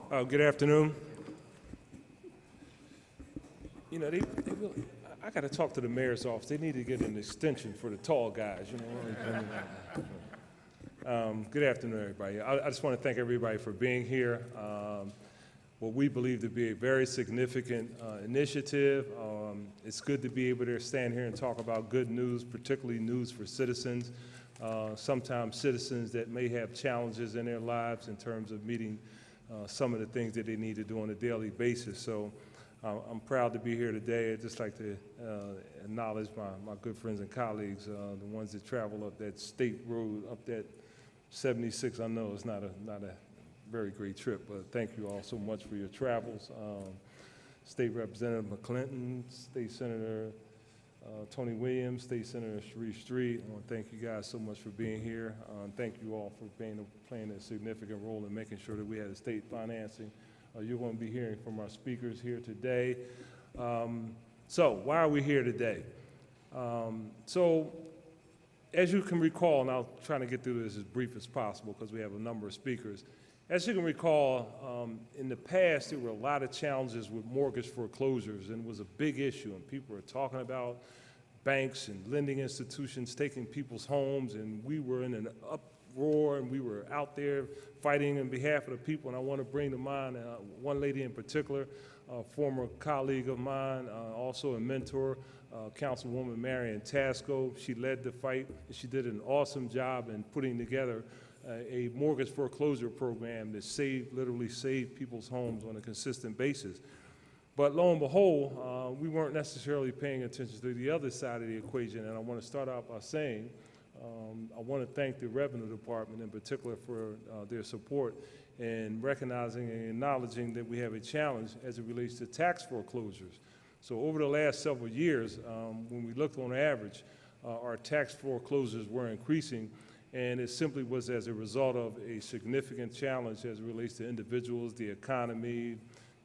Good afternoon. You know, I got to talk to the mayor's office. They need to get an extension for the tall guys, you know. Good afternoon, everybody. I just want to thank everybody for being here. What we believe to be a very significant initiative. It's good to be able to stand here and talk about good news, particularly news for citizens. Sometimes citizens that may have challenges in their lives in terms of meeting some of the things that they need to do on a daily basis. So I'm proud to be here today. I'd just like to acknowledge my good friends and colleagues, the ones that travel up that state road, up that 76. I know it's not a very great trip, but thank you all so much for your travels. State Representative McClinton, State Senator Tony Williams, State Senator Sharif Street. I want to thank you guys so much for being here. Thank you all for playing a significant role in making sure that we had a state financing. You're going to be hearing from our speakers here today. So why are we here today? So as you can recall, and I'll try to get through this as brief as possible because we have a number of speakers. As you can recall, in the past, there were a lot of challenges with mortgage foreclosures, and it was a big issue, and people were talking about banks and lending institutions taking people's homes, and we were in an uproar, and we were out there fighting on behalf of the people, and I want to bring to mind one lady in particular, a former colleague of mine, also a mentor, Councilwoman Marion Tasco. She led the fight, and she did an awesome job in putting together a mortgage foreclosure program that literally saved people's homes on a consistent basis. But lo and behold, we weren't necessarily paying attention to the other side of the equation, and I want to start out by saying I want to thank the Revenue Department in particular for their support in recognizing and acknowledging that we have a challenge as it relates to tax foreclosures. So over the last several years, when we looked on average, our tax foreclosures were increasing, and it simply was as a result of a significant challenge as it relates to individuals, the economy,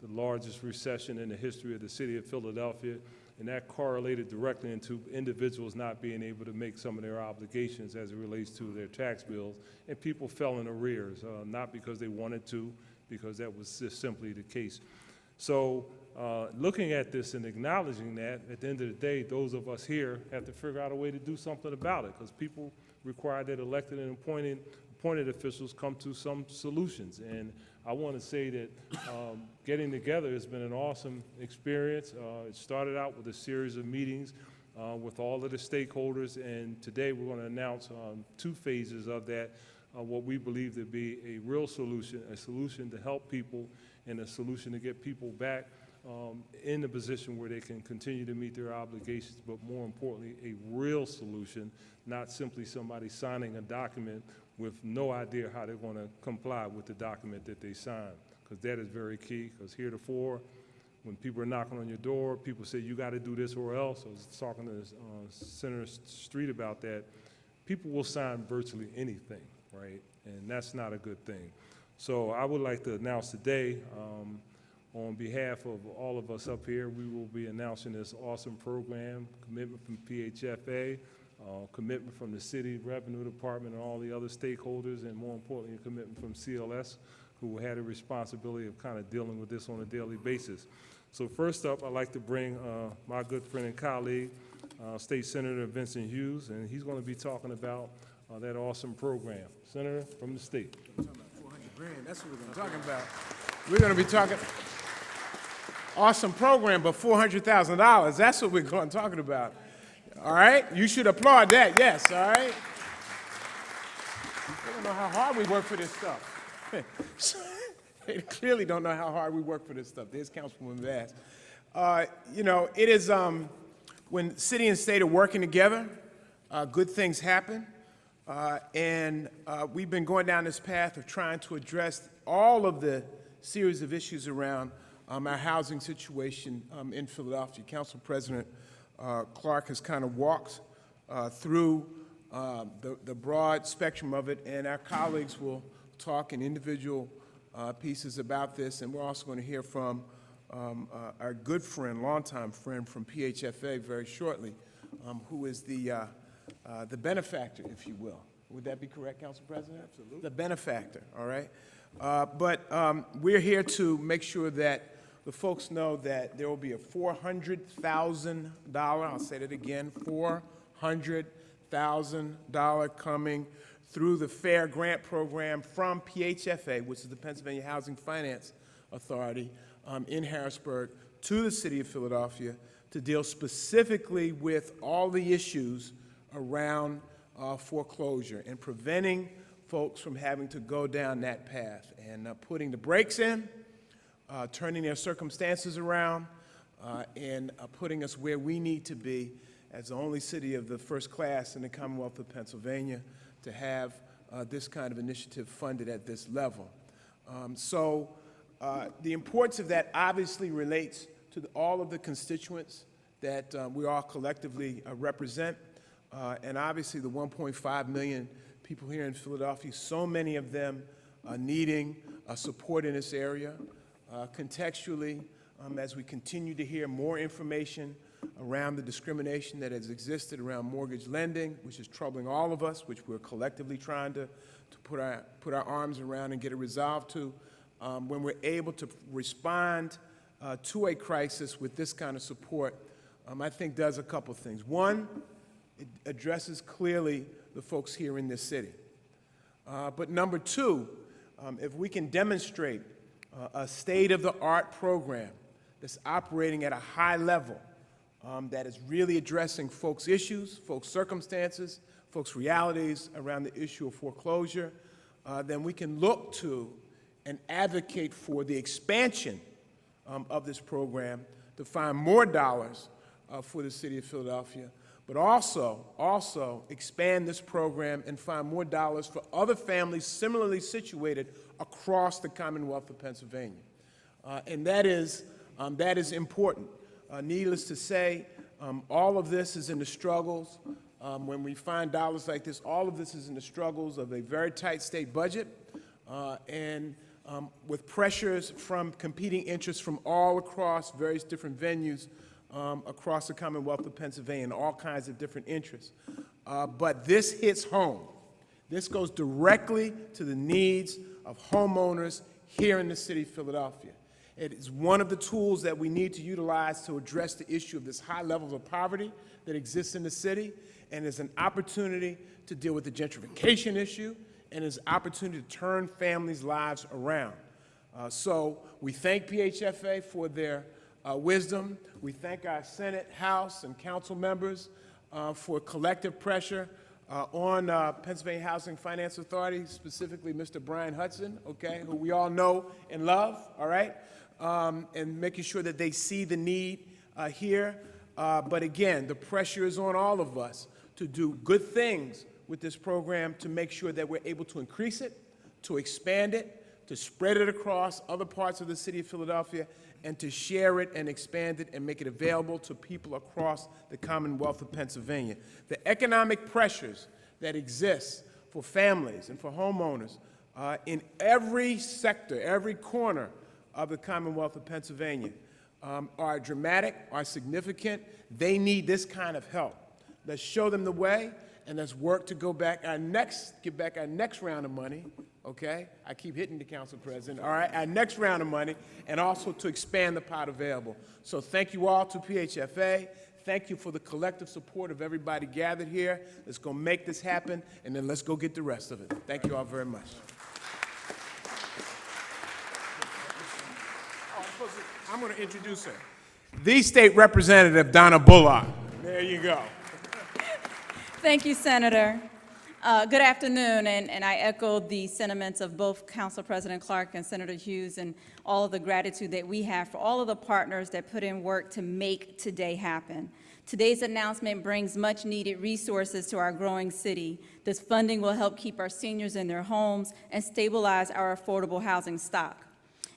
the largest recession in the history of the city of Philadelphia, and that correlated directly into individuals not being able to make some of their obligations as it relates to their tax bills, and people fell in arrears, not because they wanted to, because that was just simply the case. So looking at this and acknowledging that, at the end of the day, those of us here have to figure out a way to do something about it, because people require that elected and appointed officials come to some solutions. And I want to say that getting together has been an awesome experience. It started out with a series of meetings with all of the stakeholders, and today we're going to announce 2 phases of that, what we believe to be a real solution, a solution to help people and a solution to get people back in a position where they can continue to meet their obligations, but more importantly, a real solution, not simply somebody signing a document with no idea how they're going to comply with the document that they signed, because that is very key, because heretofore, when people are knocking on your door, people say, you got to do this or else. I was talking to Senator Street about that. People will sign virtually anything, right? And that's not a good thing. So I would like to announce today, on behalf of all of us up here, we will be announcing this awesome program, commitment from PHFA, commitment from the City Revenue Department and all the other stakeholders, and more importantly, a commitment from CLS, who had a responsibility of kind of dealing with this on a daily basis. So first up, I'd like to bring my good friend and colleague, State Senator Vincent Hughes, and he's going to be talking about that awesome program. Senator from the state. We're talking about 400 grand, that's what we're going to be talking about. We're going to be talking awesome program, but $400,000, that's what we're going to be talking about. All right? You should applaud that, yes, all right? They don't know how hard we work for this stuff. They clearly don't know how hard we work for this stuff. There's Councilwoman Bass. You know, it is when city and state are working together, good things happen. And we've been going down this path of trying to address all of the series of issues around our housing situation in Philadelphia. Council President Clark has kind of walked through the broad spectrum of it, and our colleagues will talk in individual pieces about this, and we're also going to hear from our good friend, longtime friend from PHFA very shortly, who is the benefactor, if you will, Would that be correct, Council President? Absolutely. The benefactor, all right? But we're here to make sure that the folks know that there will be a $400,000, I'll say that again, $400,000 coming through the FAIR grant program from PHFA, which is the Pennsylvania Housing Finance Authority in Harrisburg, to the city of Philadelphia to deal specifically with all the issues around foreclosure and preventing folks from having to go down that path and putting the brakes in, turning their circumstances around, and putting us where we need to be as the only city of the first class in the Commonwealth of Pennsylvania to have this kind of initiative funded at this level. The importance of that obviously relates to all of the constituents that we all collectively represent, and obviously the 1.5 million people here in Philadelphia, so many of them needing support in this area. Contextually, as we continue to hear more information around the discrimination that has existed around mortgage lending, which is troubling all of us, which we're collectively trying to put our arms around and get it resolved to, when we're able to respond to a crisis with this kind of support, I think does a couple things. One, it addresses clearly the folks here in this city. But number two, if we can demonstrate a state-of-the-art program that's operating at a high level, that is really addressing folks' issues, folks' circumstances, folks' realities around the issue of foreclosure, then we can look to and advocate for the expansion of this program to find more dollars for the city of Philadelphia, but also expand this program and find more dollars for other families similarly situated across the Commonwealth of Pennsylvania. And that is important. Needless to say, all of this is in the struggles. When we find dollars like this, all of this is in the struggles of a very tight state budget and with pressures from competing interests from all across various different venues across the Commonwealth of Pennsylvania and all kinds of different interests. But this hits home. This goes directly to the needs of homeowners here in the city of Philadelphia. It is one of the tools that we need to utilize to address the issue of this high levels of poverty that exists in the city, and is an opportunity to deal with the gentrification issue, and is an opportunity to turn families' lives around. So we thank PHFA for their wisdom. We thank our Senate, House, and Council members for collective pressure on Pennsylvania Housing Finance Authority, specifically Mr. Brian Hudson, okay, who we all know and love, all right, and making sure that they see the need here. But again, the pressure is on all of us to do good things with this program to make sure that we're able to increase it, to expand it, to spread it across other parts of the city of Philadelphia, and to share it and expand it and make it available to people across the Commonwealth of Pennsylvania. The economic pressures that exist for families and for homeowners in every sector, every corner of the Commonwealth of Pennsylvania are dramatic, are significant. They need this kind of help. Let's show them the way, and let's work to get back our next round of money, okay? I keep hitting the Council President, all right? Our next round of money, and also to expand the pot available. So thank you all to PHFA. Thank you for the collective support of everybody gathered here. Let's go make this happen, and then let's go get the rest of it. Thank you all very much. I'm going to introduce her. The State Representative Donna Bullock. There you go. Thank you, Senator. Good afternoon, and I echo the sentiments of both Council President Clark and Senator Hughes and all of the gratitude that we have for all of the partners that put in work to make today happen. Today's announcement brings much-needed resources to our growing city. This funding will help keep our seniors in their homes and stabilize our affordable housing stock.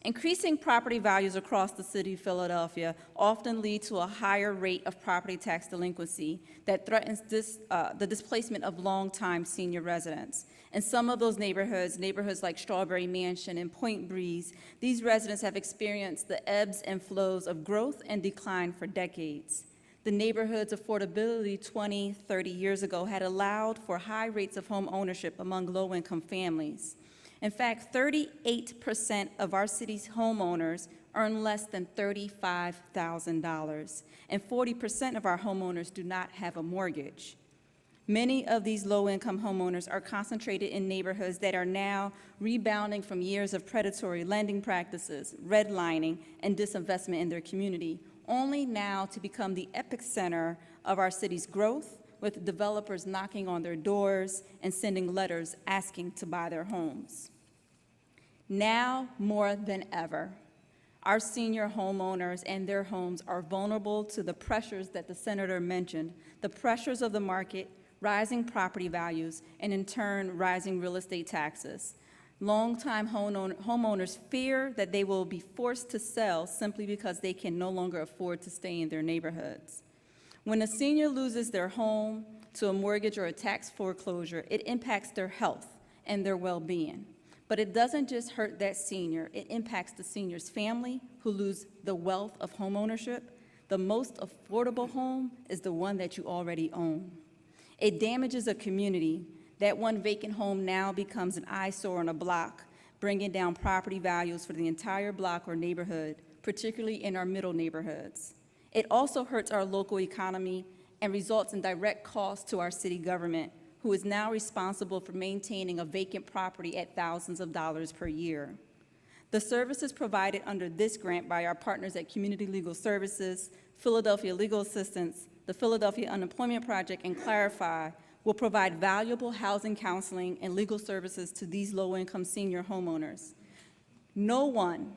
Increasing property values across the city of Philadelphia often lead to a higher rate of property tax delinquency that threatens the displacement of longtime senior residents. In some of those neighborhoods like Strawberry Mansion and Point Breeze, these residents have experienced the ebbs and flows of growth and decline for decades. The neighborhood's affordability 20, 30 years ago had allowed for high rates of home ownership among low-income families. In fact, 38% of our city's homeowners earn less than $35,000, and 40% of our homeowners do not have a mortgage. Many of these low-income homeowners are concentrated in neighborhoods that are now rebounding from years of predatory lending practices, redlining, and disinvestment in their community, only now to become the epicenter of our city's growth, with developers knocking on their doors and sending letters asking to buy their homes. Now more than ever, our senior homeowners and their homes are vulnerable to the pressures that the senator mentioned, the pressures of the market, rising property values, and in turn, rising real estate taxes. Longtime homeowners fear that they will be forced to sell simply because they can no longer afford to stay in their neighborhoods. When a senior loses their home to a mortgage or a tax foreclosure, it impacts their health and their well-being. But it doesn't just hurt that senior, it impacts the senior's family, who lose the wealth of homeownership. The most affordable home is the one that you already own. It damages a community. That one vacant home now becomes an eyesore on a block, bringing down property values for the entire block or neighborhood, particularly in our middle neighborhoods. It also hurts our local economy and results in direct costs to our city government, who is now responsible for maintaining a vacant property at thousands of dollars per year. The services provided under this grant by our partners at Community Legal Services, Philadelphia Legal Assistance, the Philadelphia Unemployment Project, and Clarify will provide valuable housing counseling and legal services to these low-income senior homeowners. No one,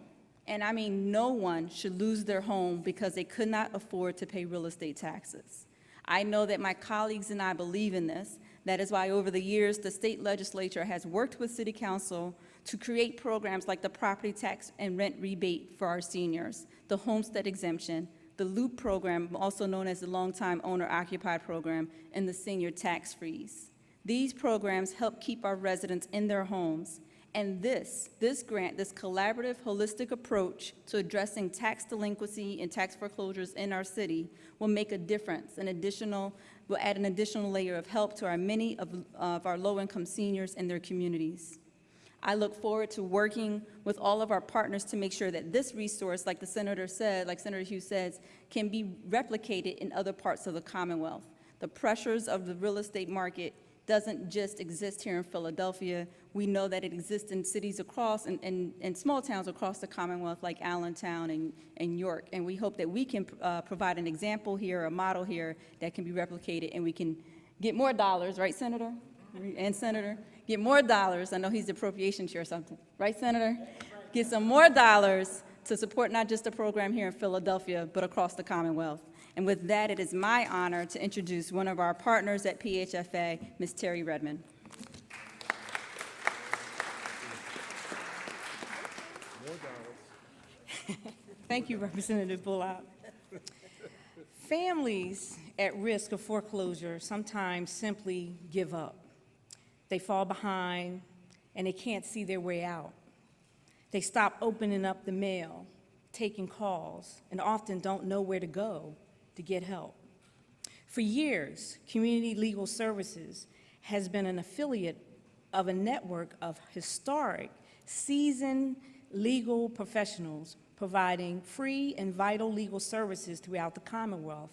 and I mean no one, should lose their home because they could not afford to pay real estate taxes. I know that my colleagues and I believe in this. That is why over the years, the state legislature has worked with City Council to create programs like the property tax and rent rebate for our seniors, the Homestead Exemption, the LOOP program, also known as the Longtime Owner Occupied Program, and the Senior Tax Freeze. These programs help keep our residents in their homes, and this grant, this collaborative, holistic approach to addressing tax delinquency and tax foreclosures in our city will make a difference, will add an additional layer of help to many of our low-income seniors and their communities. I look forward to working with all of our partners to make sure that this resource, like the senator said, like Senator Hughes says, can be replicated in other parts of the Commonwealth. The pressures of the real estate market doesn't just exist here in Philadelphia. We know that it exists in cities across and small towns across the Commonwealth, like Allentown and York. And we hope that we can provide an example here, a model here that can be replicated, and we can get more dollars, right, Senator? And Senator, get more dollars. I know he's the appropriation chair or something. Right, Senator? Get some more dollars to support not just the program here in Philadelphia, but across the Commonwealth. And with that, it is my honor to introduce one of our partners at PHFA, Ms. Terry Redmond. Thank you, Representative Bullock. Families at risk of foreclosure sometimes simply give up. They fall behind, and they can't see their way out. They stop opening up the mail, taking calls, and often don't know where to go to get help. For years, Community Legal Services has been an affiliate of a network of historic, seasoned legal professionals providing free and vital legal services throughout the Commonwealth,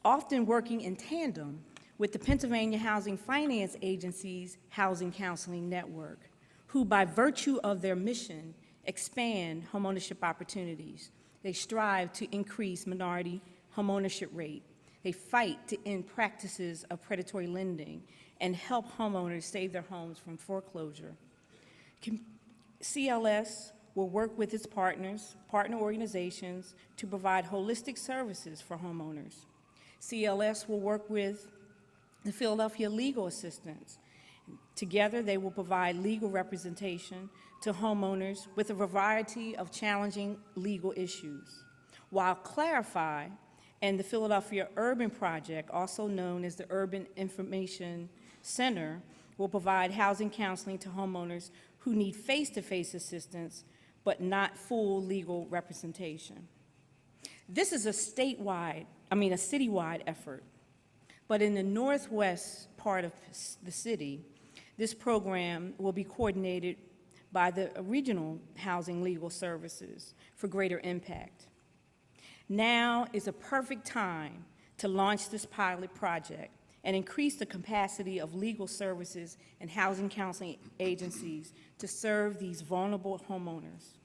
often working in tandem with the Pennsylvania Housing Finance Agency's Housing Counseling Network, who by virtue of their mission expand homeownership opportunities. They strive to increase minority homeownership rate. They fight to end practices of predatory lending and help homeowners save their homes from foreclosure. CLS will work with its partner organizations to provide holistic services for homeowners. CLS will work with the Philadelphia Legal Assistance. Together, they will provide legal representation to homeowners with a variety of challenging legal issues, while Clarify and the Philadelphia Urban Project, also known as the Urban Information Center, will provide housing counseling to homeowners who need face-to-face assistance but not full legal representation. This is a citywide effort. But in the northwest part of the city, this program will be coordinated by the regional housing legal services for greater impact. Now is a perfect time to launch this pilot project and increase the capacity of legal services and housing counseling agencies to serve these vulnerable homeowners.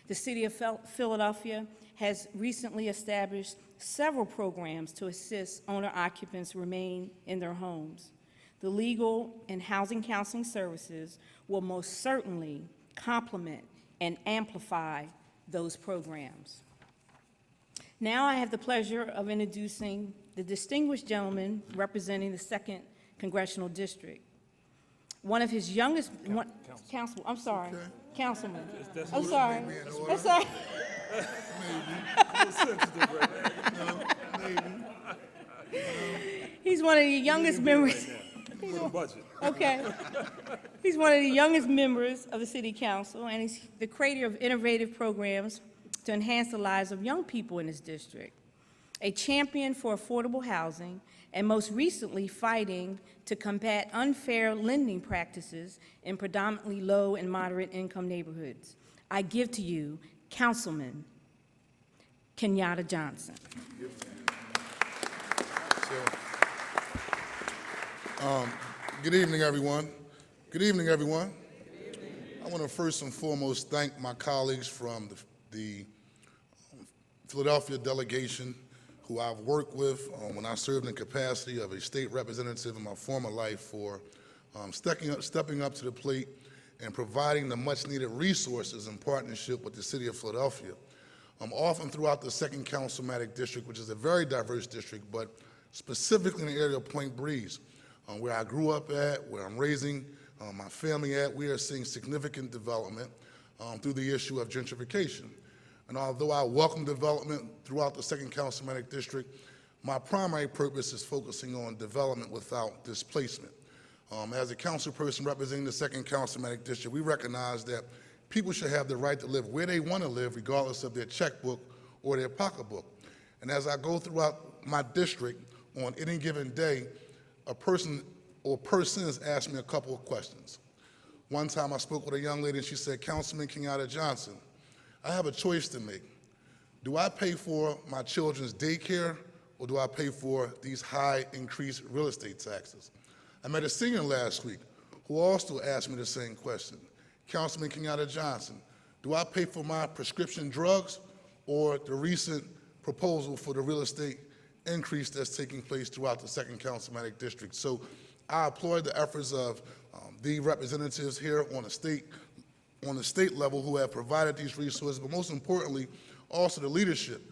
The City of Philadelphia has recently established several programs to assist owner-occupants remain in their homes. The legal and housing counseling services will most certainly complement and amplify those programs. Now I have the pleasure of introducing the distinguished gentleman representing the 2nd Congressional District. One of his youngest, Councilman, I'm sorry, Councilman. I'm sorry. I'm sorry. He's one of the youngest members. Okay. He's one of the youngest members of the City Council, and he's the creator of innovative programs to enhance the lives of young people in his district, a champion for affordable housing, and most recently fighting to combat unfair lending practices in predominantly low and moderate income neighborhoods. I give to you Councilman Kenyatta Johnson. Good evening, everyone. Good evening, everyone. I want to first and foremost thank my colleagues from the Philadelphia delegation who I've worked with when I served in capacity of a state representative in my former life for stepping up to the plate and providing the much-needed resources in partnership with the City of Philadelphia. Often throughout the 2nd Councilmatic District, which is a very diverse district, but specifically in the area of Point Breeze, where I grew up at, where I'm raising my family at, we are seeing significant development through the issue of gentrification. And although I welcome development throughout the 2nd Councilmatic District, my primary purpose is focusing on development without displacement. As a council person representing the 2nd Councilmatic District, we recognize that people should have the right to live where they want to live, regardless of their checkbook or their pocketbook. And as I go throughout my district on any given day, a person or persons asked me a couple of questions. One time I spoke with a young lady and she said, Councilman Kenyatta Johnson, I have a choice to make. Do I pay for my children's daycare or do I pay for these high increased real estate taxes? I met a senior last week who also asked me the same question. Councilman Kenyatta Johnson, do I pay for my prescription drugs or the recent proposal for the real estate increase that's taking place throughout the 2nd Councilmatic District? So I applaud the efforts of the representatives here on the state level who have provided these resources, but most importantly, also the leadership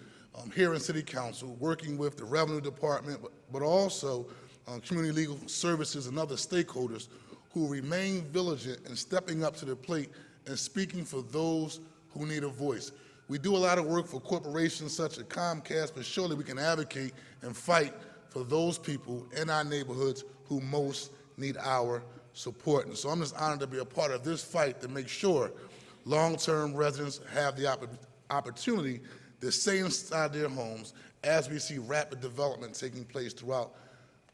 here in City Council, working with the Revenue Department, but also community legal services and other stakeholders who remain vigilant in stepping up to the plate and speaking for those who need a voice. We do a lot of work for corporations such as Comcast, but surely we can advocate and fight for those people in our neighborhoods who most need our support. And so I'm just honored to be a part of this fight to make sure long-term residents have the opportunity to stay inside their homes as we see rapid development taking place throughout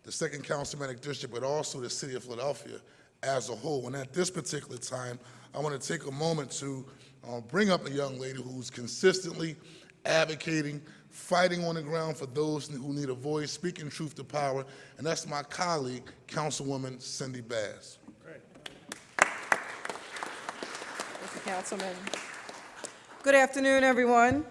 the 2nd Councilmatic District, but also the City of Philadelphia as a whole. And at this particular time, I want to take a moment to bring up a young lady who's consistently advocating, fighting on the ground for those who need a voice, speaking truth to power, and that's my colleague, Councilwoman Cindy Bass. Great. Thank you, Councilman. Good afternoon, everyone.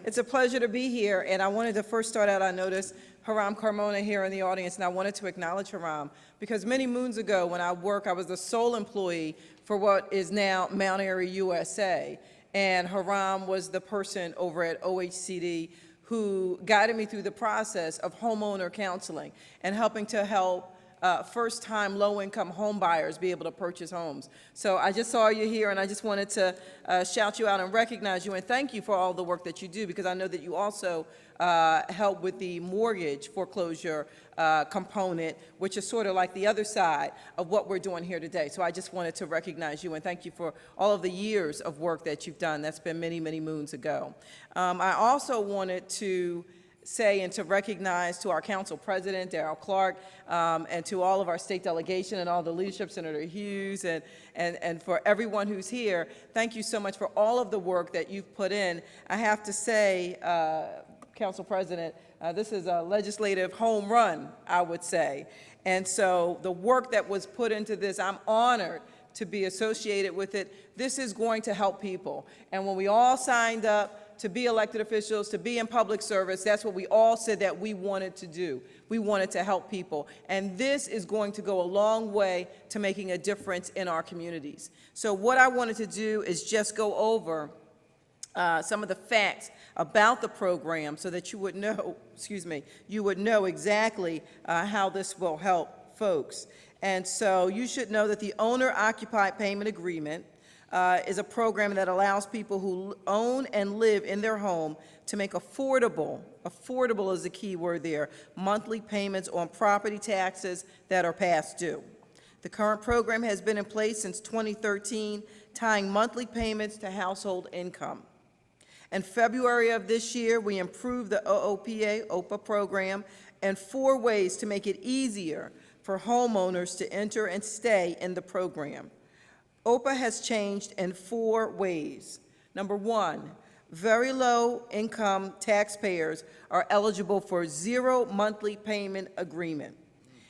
It's a pleasure to be here, and I wanted to first start out, I noticed Haram Carmona here in the audience, and I wanted to acknowledge Haram, because many moons ago when I was the sole employee for what is now Mount Airy USA, and Haram was the person over at OHCD who guided me through the process of homeowner counseling and helping to help first-time low-income home buyers be able to purchase homes. So I just saw you here, and I just wanted to shout you out and recognize you and thank you for all the work that you do, because I know that you also help with the mortgage foreclosure component, which is sort of like the other side of what we're doing here today. So I just wanted to recognize you and thank you for all of the years of work that you've done. That's been many, many moons ago. I also wanted to say and to recognize to our council president, Darrell Clark, and to all of our state delegation and all the leadership, Senator Hughes, and for everyone who's here, thank you so much for all of the work that you've put in. I have to say, Council President, this is a legislative home run, I would say. And so the work that was put into this, I'm honored to be associated with it. This is going to help people. And when we all signed up to be elected officials, to be in public service, that's what we all said that we wanted to do. We wanted to help people. And this is going to go a long way to making a difference in our communities. So what I wanted to do is just go over some of the facts about the program so that you would know, you would know exactly how this will help folks. And so you should know that the owner-occupied payment agreement is a program that allows people who own and live in their home to make affordable is the key word there, monthly payments on property taxes that are past due. The current program has been in place since 2013, tying monthly payments to household income. In February of this year, we improved the OOPA program in 4 ways to make it easier for homeowners to enter and stay in the program. OOPA has changed in 4 ways. Number 1, very low income taxpayers are eligible for 0 monthly payment agreement.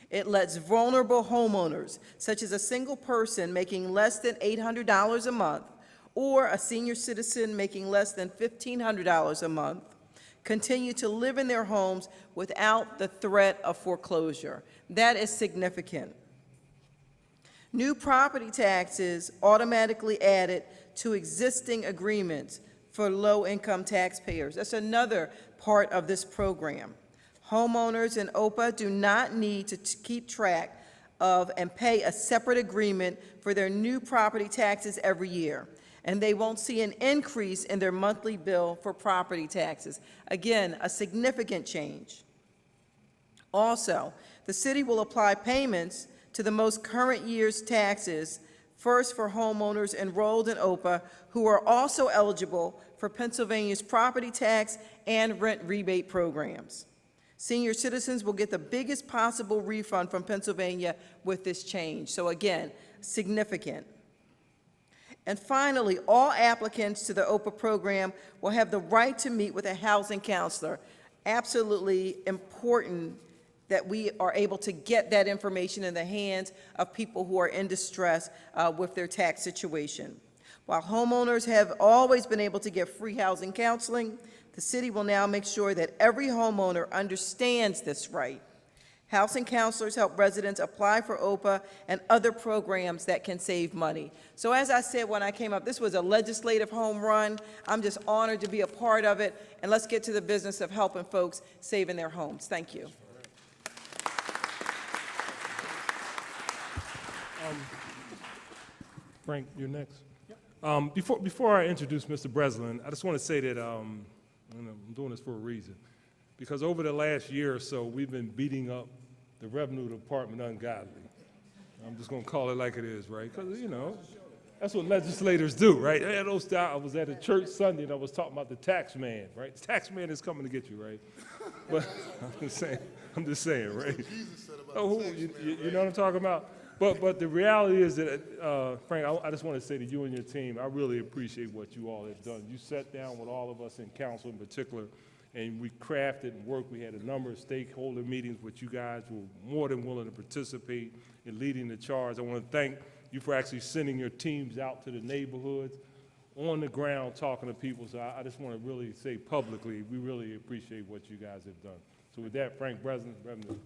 It lets vulnerable homeowners, such as a single person making less than $800 a month, or a senior citizen making less than $1,500 a month, continue to live in their homes without the threat of foreclosure. That is significant. New property taxes automatically added to existing agreements for low-income taxpayers. That's another part of this program. Homeowners in OOPA do not need to keep track of and pay a separate agreement for their new property taxes every year, and they won't see an increase in their monthly bill for property taxes. Again, a significant change. Also, the city will apply payments to the most current year's taxes, first for homeowners enrolled in OOPA who are also eligible for Pennsylvania's property tax and rent rebate programs. Senior citizens will get the biggest possible refund from Pennsylvania with this change. So again, significant. And finally, all applicants to the OOPA program will have the right to meet with a housing counselor. Absolutely important that we are able to get that information in the hands of people who are in distress with their tax situation. While homeowners have always been able to get free housing counseling, the city will now make sure that every homeowner understands this right. Housing counselors help residents apply for OOPA and other programs that can save money. So as I said when I came up, this was a legislative home run. I'm just honored to be a part of it, and let's get to the business of helping folks save in their homes. Thank you. Frank, you're next. Before I introduce Mr. Breslin, I just want to say that I'm doing this for a reason. Because over the last year or so, we've been beating up the Revenue Department ungodly. I'm just going to call it like it is, right? Because, you know, that's what legislators do, right? I was at a church Sunday and I was talking about the tax man, right? The tax man is coming to get you, right? But I'm just saying, right? Oh, you know what I'm talking about? But the reality is that, Frank, I just want to say to you and your team, I really appreciate what you all have done. You sat down with all of us in council in particular, and we crafted and worked. We had a number of stakeholder meetings with you guys who were more than willing to participate in leading the charge. I want to thank you for actually sending your teams out to the neighborhoods, on the ground, talking to people. So I just want to really say publicly, we really appreciate what you guys have done. So with that, Frank Breslin, Revenue.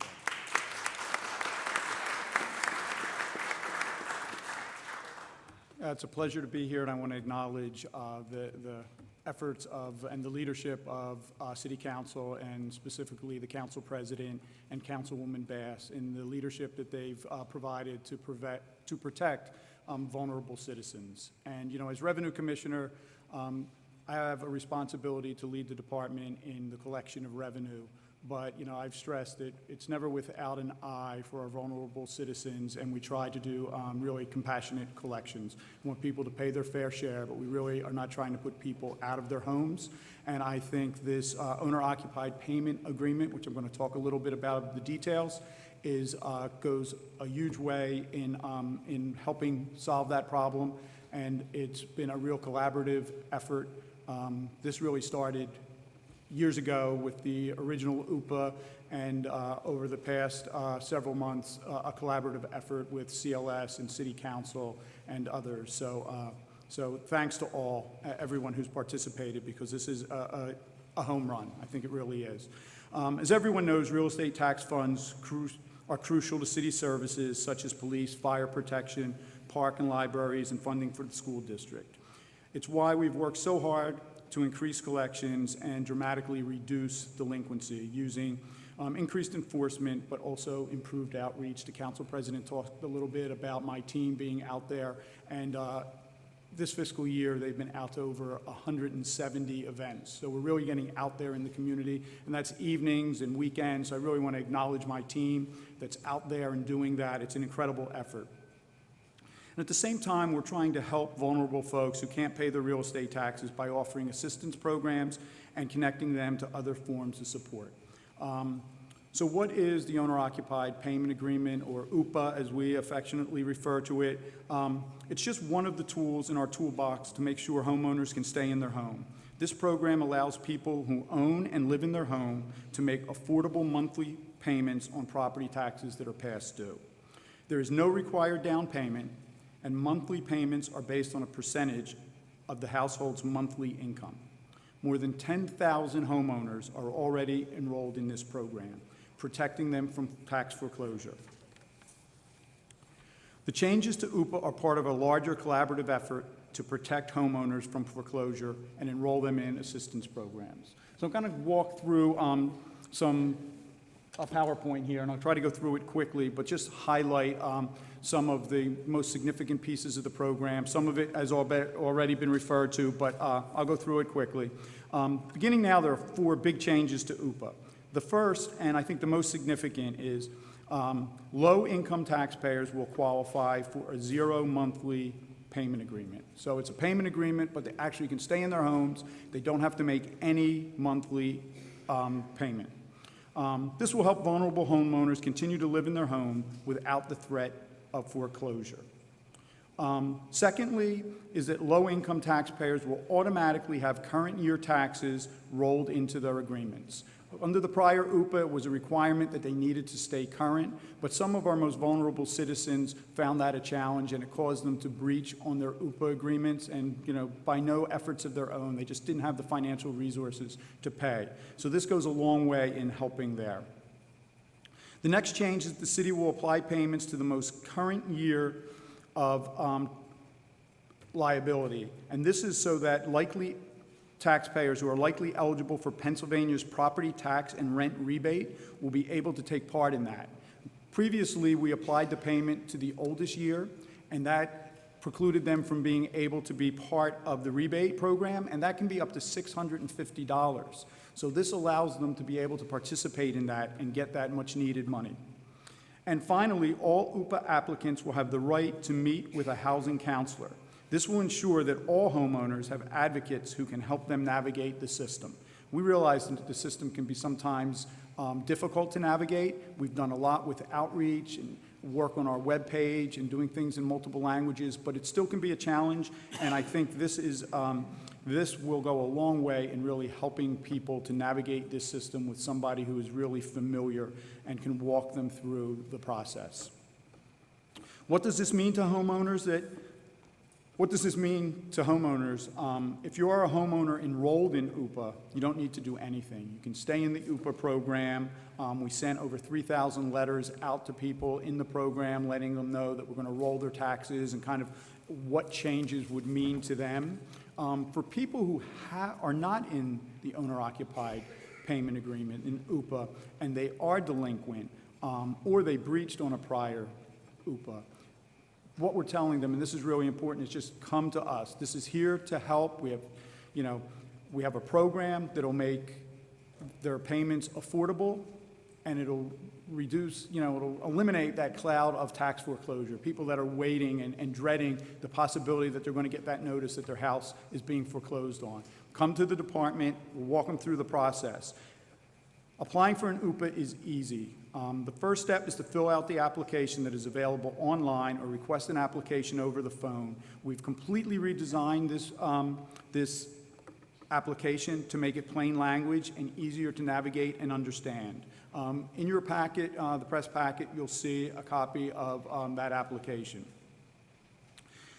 It's a pleasure to be here, and I want to acknowledge the efforts of, and the leadership of City Council, and specifically the Council President and Councilwoman Bass, in the leadership that they've provided to protect vulnerable citizens. And, you know, as Revenue Commissioner, I have a responsibility to lead the department in the collection of revenue. But, you know, I've stressed that it's never without an eye for our vulnerable citizens, and we try to do really compassionate collections. We want people to pay their fair share, but we really are not trying to put people out of their homes. And I think this owner-occupied payment agreement, which I'm going to talk a little bit about the details, goes a huge way in helping solve that problem. And it's been a real collaborative effort. This really started years ago with the original OOPA, and over the past several months, a collaborative effort with CLS and City Council and others. So thanks to everyone who's participated, because this is a home run. I think it really is. As everyone knows, real estate tax funds are crucial to city services such as police, fire protection, park and libraries, and funding for the school district. It's why we've worked so hard to increase collections and dramatically reduce delinquency using increased enforcement, but also improved outreach. The Council President talked a little bit about my team being out there, and this fiscal year they've been out to over 170 events. So we're really getting out there in the community, and that's evenings and weekends. So I really want to acknowledge my team that's out there and doing that. It's an incredible effort. And at the same time, we're trying to help vulnerable folks who can't pay their real estate taxes by offering assistance programs and connecting them to other forms of support. So what is the Owner-Occupied Payment Agreement, or OOPA as we affectionately refer to it? It's just one of the tools in our toolbox to make sure homeowners can stay in their home. This program allows people who own and live in their home to make affordable monthly payments on property taxes that are past due. There is no required down payment, and monthly payments are based on a percentage of the household's monthly income. More than 10,000 homeowners are already enrolled in this program, protecting them from tax foreclosure. The changes to OOPA are part of a larger collaborative effort to protect homeowners from foreclosure and enroll them in assistance programs. So I'm going to walk through a PowerPoint here, and I'll try to go through it quickly, but just highlight some of the most significant pieces of the program. Some of it has already been referred to, but I'll go through it quickly. Beginning now, there are 4 big changes to OOPA. The first, and I think the most significant, is low-income taxpayers will qualify for a 0 monthly payment agreement. So it's a payment agreement, but they actually can stay in their homes. They don't have to make any monthly payment. This will help vulnerable homeowners continue to live in their home without the threat of foreclosure. Secondly, is that low-income taxpayers will automatically have current year taxes rolled into their agreements. Under the prior OOPA, it was a requirement that they needed to stay current, but some of our most vulnerable citizens found that a challenge, and it caused them to breach on their OOPA agreements, and, you know, by no efforts of their own, they just didn't have the financial resources to pay. So this goes a long way in helping there. The next change is the city will apply payments to the most current year of liability, and this is so that taxpayers who are likely eligible for Pennsylvania's property tax and rent rebate will be able to take part in that. Previously, we applied the payment to the oldest year, and that precluded them from being able to be part of the rebate program, and that can be up to $650. So this allows them to be able to participate in that and get that much-needed money. And finally, all OOPA applicants will have the right to meet with a housing counselor. This will ensure that all homeowners have advocates who can help them navigate the system. We realize that the system can be sometimes difficult to navigate. We've done a lot with outreach and work on our webpage and doing things in multiple languages, but it still can be a challenge, and I think this will go a long way in really helping people to navigate this system with somebody who is really familiar and can walk them through the process. What does this mean to homeowners? If you are a homeowner enrolled in OOPA, you don't need to do anything. You can stay in the OOPA program. We sent over 3,000 letters out to people in the program, letting them know that we're going to roll their taxes and kind of what changes would mean to them. For people who are not in the owner-occupied payment agreement in OOPA, and they are delinquent, or they breached on a prior OOPA, what we're telling them, and this is really important, is just come to us. This is here to help. We have a program that'll make their payments affordable, and it'll reduce, it'll eliminate that cloud of tax foreclosure, people that are waiting and dreading the possibility that they're going to get that notice that their house is being foreclosed on. Come to the department, we'll walk them through the process. Applying for an OOPA is easy. The first step is to fill out the application that is available online or request an application over the phone. We've completely redesigned this application to make it plain language and easier to navigate and understand. In your packet, the press packet, you'll see a copy of that application.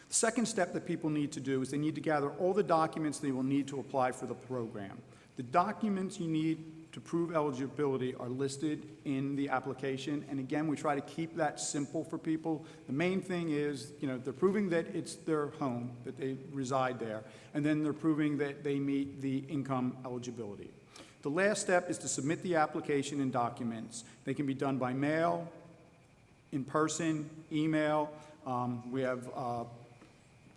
The second step that people need to do is they need to gather all the documents they will need to apply for the program. The documents you need to prove eligibility are listed in the application, and again, we try to keep that simple for people. The main thing is, they're proving that it's their home, that they reside there, and then they're proving that they meet the income eligibility. The last step is to submit the application and documents. They can be done by mail, in person, email. We have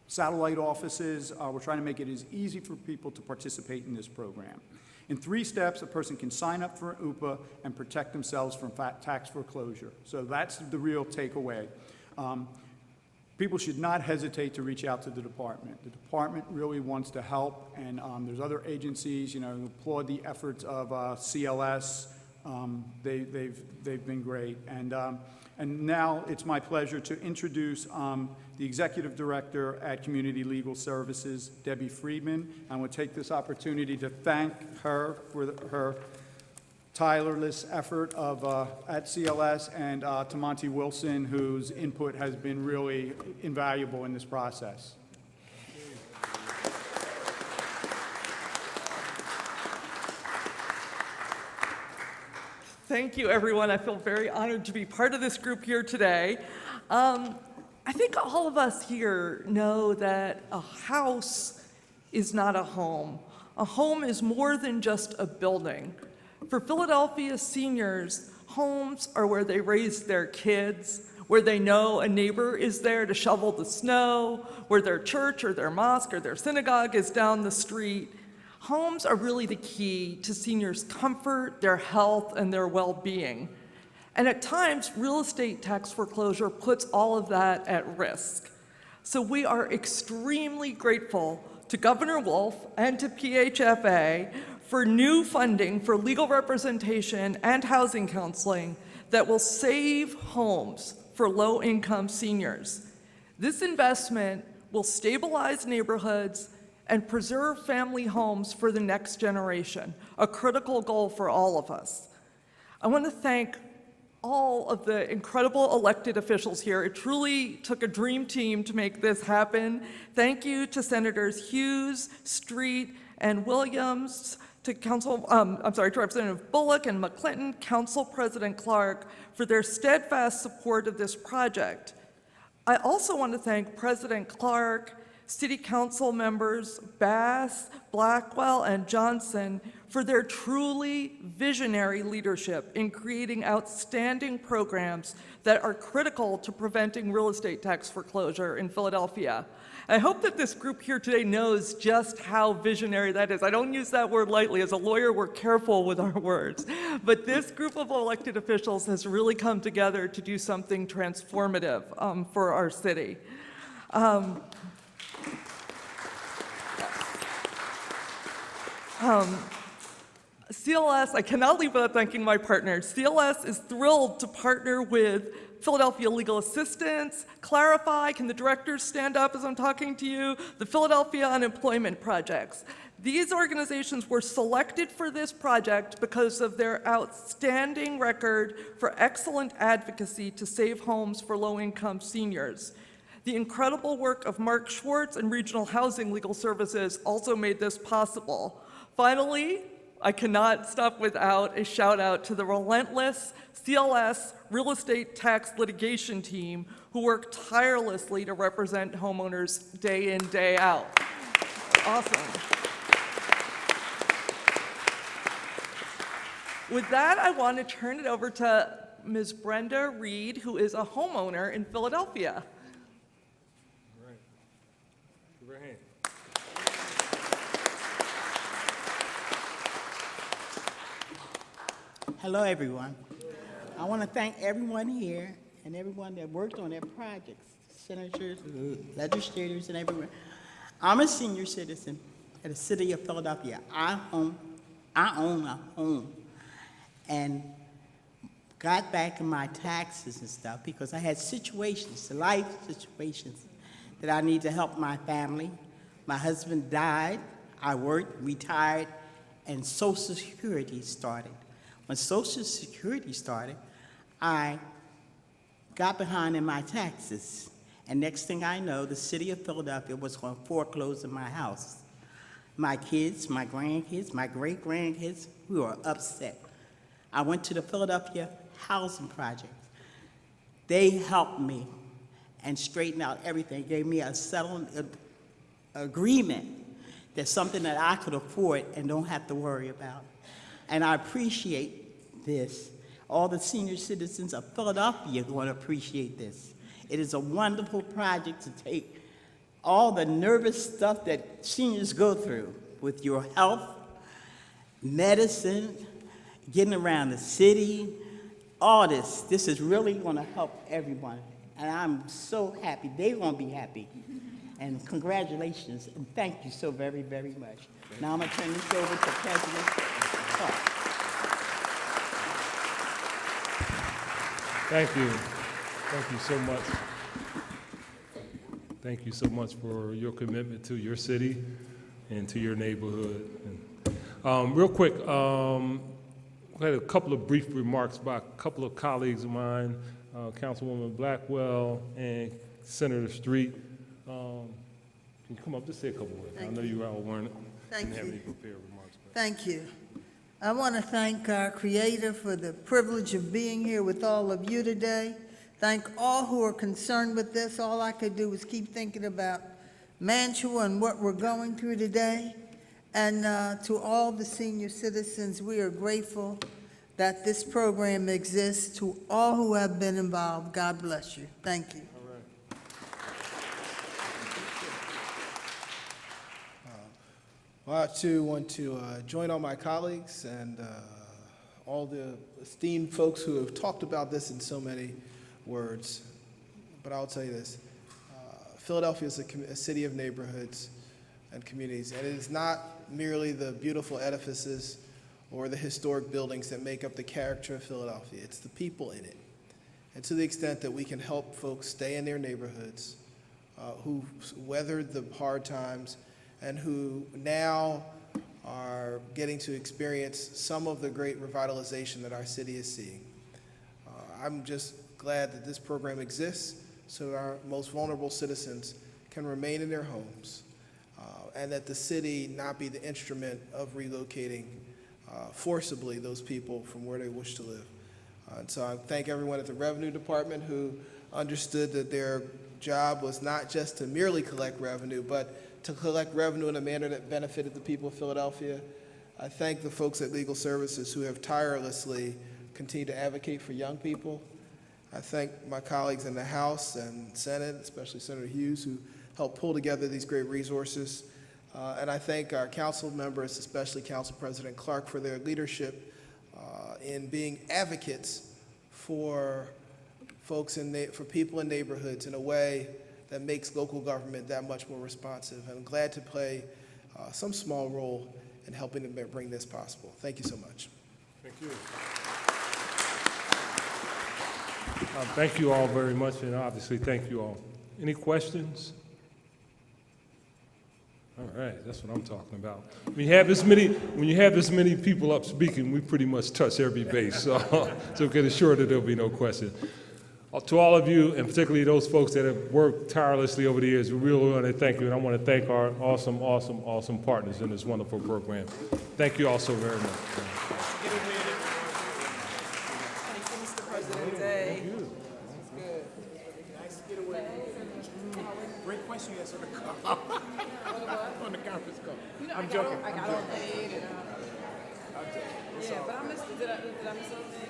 satellite offices. We're trying to make it as easy for people to participate in this program. In 3 steps, a person can sign up for an OOPA and protect themselves from tax foreclosure. So that's the real takeaway. People should not hesitate to reach out to the department. The department really wants to help, and there's other agencies, who applaud the efforts of CLS. They've been great. And now it's my pleasure to introduce the Executive Director at Community Legal Services, Debbie Friedman. I want to take this opportunity to thank her for her tireless effort at CLS, and to Monty Wilson, whose input has been really invaluable in this process. Thank you, everyone. I feel very honored to be part of this group here today. I think all of us here know that a house is not a home. A home is more than just a building. For Philadelphia seniors, homes are where they raise their kids, where they know a neighbor is there to shovel the snow, where their church or their mosque or their synagogue is down the street. Homes are really the key to seniors' comfort, their health, and their well-being. And at times, real estate tax foreclosure puts all of that at risk. So we are extremely grateful to Governor Wolf and to PHFA for new funding for legal representation and housing counseling that will save homes for low-income seniors. This investment will stabilize neighborhoods and preserve family homes for the next generation, a critical goal for all of us. I want to thank all of the incredible elected officials here. It truly took a dream team to make this happen. Thank you to Senators Hughes, Street, and Williams, to Representative Bullock and McClinton, Council President Clark, for their steadfast support of this project. I also want to thank President Clark, City Council members Bass, Blackwell, and Johnson for their truly visionary leadership in creating outstanding programs that are critical to preventing real estate tax foreclosure in Philadelphia. I hope that this group here today knows just how visionary that is. I don't use that word lightly. As a lawyer, we're careful with our words. But this group of elected officials has really come together to do something transformative for our city. CLS, I cannot leave without thanking my partners. CLS is thrilled to partner with Philadelphia Legal Assistance, Clarify, can the directors stand up as I'm talking to you? The Philadelphia Unemployment Projects. These organizations were selected for this project because of their outstanding record for excellent advocacy to save homes for low-income seniors. The incredible work of Mark Schwartz and Regional Housing Legal Services also made this possible. Finally, I cannot stop without a shout out to the relentless CLS real estate tax litigation team who work tirelessly to represent homeowners day in, day out. Awesome. With that, I want to turn it over to Ms. Brenda Reed, who is a homeowner in Philadelphia. All right. Give her a hand. Hello, everyone. I want to thank everyone here and everyone that worked on their projects, senators, legislators, and everyone. I'm a senior citizen in the city of Philadelphia. I own a home, and got back in my taxes and stuff because I had situations, life situations, that I need to help my family. My husband died, I worked, retired, and Social Security started. When Social Security started, I got behind in my taxes. And next thing I know, the city of Philadelphia was going to foreclose on my house. My kids, my grandkids, my great-grandkids, we were upset. I went to the Philadelphia Housing Project. They helped me and straightened out everything, gave me a settlement agreement that's something that I could afford and don't have to worry about. And I appreciate this. All the senior citizens of Philadelphia are going to appreciate this. It is a wonderful project to take all the nervous stuff that seniors go through with your health, medicine, getting around the city, all this. This is really going to help everyone. And I'm so happy. They're going to be happy. And congratulations, and thank you so very, very much. Now I'm going to turn this over to President Clark. Thank you. Thank you so much. Thank you so much for your commitment to your city and to your neighborhood. And, real quick, I had a couple of brief remarks by a couple of colleagues of mine, Councilwoman Blackwell and Senator Street. Can you come up, just say a couple words? I know you all weren't, didn't have any prepared remarks. But. Thank you. I want to thank our Creator for the privilege of being here with all of you today. Thank all who are concerned with this. All I could do was keep thinking about Mantua and what we're going through today. And to all the senior citizens, we are grateful that this program exists. To all who have been involved, God bless you. Thank you. Well, I too want to join all my colleagues and all the esteemed folks who have talked about this in so many words. But I'll tell you this, Philadelphia is a city of neighborhoods and communities, and it is not merely the beautiful edifices or the historic buildings that make up the character of Philadelphia. It's the people in it. And to the extent that we can help folks stay in their neighborhoods who weathered the hard times and who now are getting to experience some of the great revitalization that our city is seeing. I'm just glad that this program exists so our most vulnerable citizens can remain in their homes and that the city not be the instrument of relocating forcibly those people from where they wish to live. And so I thank everyone at the Revenue Department who understood that their job was not just to merely collect revenue, but to collect revenue in a manner that benefited the people of Philadelphia. I thank the folks at Legal Services who have tirelessly continued to advocate for young people. I thank my colleagues in the House and Senate, especially Senator Hughes, who helped pull together these great resources. And I thank our council members, especially Council President Clark, for their leadership in being advocates for folks for people in neighborhoods in a way that makes local government that much more responsive. And I'm glad to play some small role in helping to bring this possible. Thank you so much. Thank you. Thank you all very much, and obviously thank you all. Any questions? All right, that's what I'm talking about. When you have this many people up speaking, we pretty much touch every base, so can assure that there'll be no question. To all of you, and particularly those folks that have worked tirelessly over the years, we really want to thank you, and I want to thank our awesome, awesome, awesome partners in this wonderful program. Thank you all so very much. Thank you, Mr. President. Day. Nice to get away. Great question you asked on the call. On the conference call. I'm joking. I got all paid and, I'm joking. It's yeah, all- but I missed, did I miss something?